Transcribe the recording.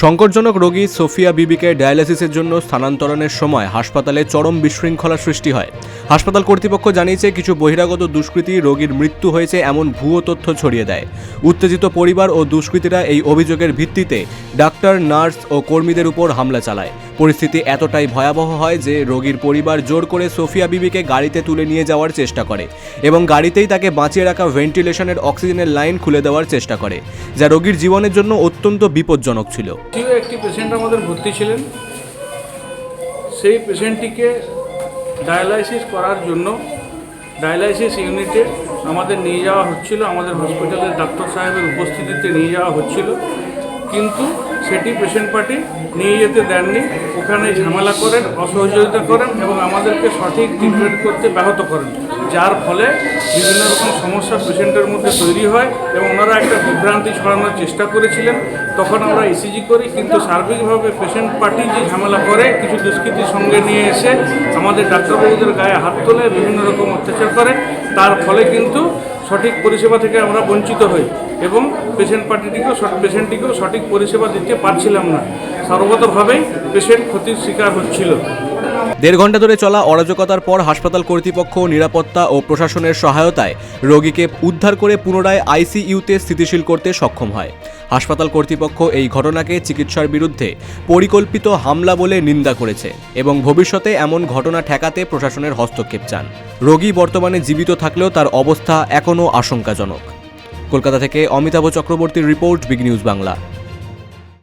সংকটজনক রোগী সোফিয়া বিবিকে ডায়ালিসিসের জন্য স্থানান্তরণের সময় হাসপাতালে চরম বিশৃঙ্খলা সৃষ্টি হয়। হাসপাতাল কর্তৃপক্ষ জানিয়েছে, কিছু বহিরাগত দুষ্কৃতী রোগীর মৃত্যু হয়েছে এমন ভুয়ো তথ্য ছড়িয়ে দেয়। উত্তেজিত পরিবার ও দুষ্কৃতীরা এই অভিযোগের ভিত্তিতে ডাক্তার, নার্স ও কর্মীদের উপর হামলা চালায়। পরিস্থিতি এতটাই ভয়াবহ হয় যে রোগীর পরিবার জোর করে সোফিয়া বিবিকে গাড়িতে তুলে নিয়ে যাওয়ার চেষ্টা করে এবং গাড়িতেই তাকে বাঁচিয়ে রাখা ভেন্টিলেশনের অক্সিজেনের লাইন খুলে দেওয়ার চেষ্টা করে, যা রোগীর জীবনের জন্য অত্যন্ত বিপজ্জনক ছিল। একটি পেশেন্ট আমাদের ভর্তি ছিলেন। সেই পেশেন্টটিকে ডায়ালাইসিস করার জন্য ডায়ালাইসিস ইউনিটে আমাদের নিয়ে যাওয়া হচ্ছিল, আমাদের হসপিটালের ডাক্তার সাহেবের উপস্থিতিতে নিয়ে যাওয়া হচ্ছিল, কিন্তু সেটি পেশেন্ট পার্টি নিয়ে যেতে দেননি। ওখানে ঝামেলা করেন, অসহযোগিতা করেন এবং আমাদেরকে সঠিক ট্রিটমেন্ট করতে ব্যাহত করেন, যার ফলে বিভিন্ন রকম সমস্যা পেশেন্টের মধ্যে তৈরি হয় এবং ওনারা একটা বিভ্রান্তি ছড়ানোর চেষ্টা করেছিলেন। তখন আমরা ইসিজি করি, কিন্তু সার্বিকভাবে পেশেন্ট পার্টি যে ঝামেলা করে, কিছু দুষ্কৃতীর সঙ্গে নিয়ে এসে আমাদের ডাক্তারবাবুদের গায়ে হাত তোলে, বিভিন্ন রকম অত্যাচার করে, তার ফলে কিন্তু সঠিক পরিষেবা থেকে আমরা বঞ্চিত হই এবং পেশেন্টটিকেও সঠিক পরিষেবা দিতে পারছিলাম না। সর্বতভাবেই পেশেন্ট ক্ষতির শিকার হচ্ছিল। 1.5 ঘন্টা ধরে চলা অরাজকতার পর হাসপাতাল কর্তৃপক্ষ নিরাপত্তা ও প্রশাসনের সহায়তায় রোগীকে উদ্ধার করে পুনরায় আইসিইউতে স্থিতিশীল করতে সক্ষম হয়। হাসপাতাল কর্তৃপক্ষ এই ঘটনাকে চিকিৎসার বিরুদ্ধে পরিকল্পিত হামলা বলে নিন্দা করেছে এবং ভবিষ্যতে এমন ঘটনা ঠেকাতে প্রশাসনের হস্তক্ষেপ চান। রোগী বর্তমানে জীবিত থাকলেও তার অবস্থা এখনও আশঙ্কাজনক। কলকাতা থেকে অমিতাভ চক্রবর্তীর রিপোর্ট, বিগ নিউজ বাংলা।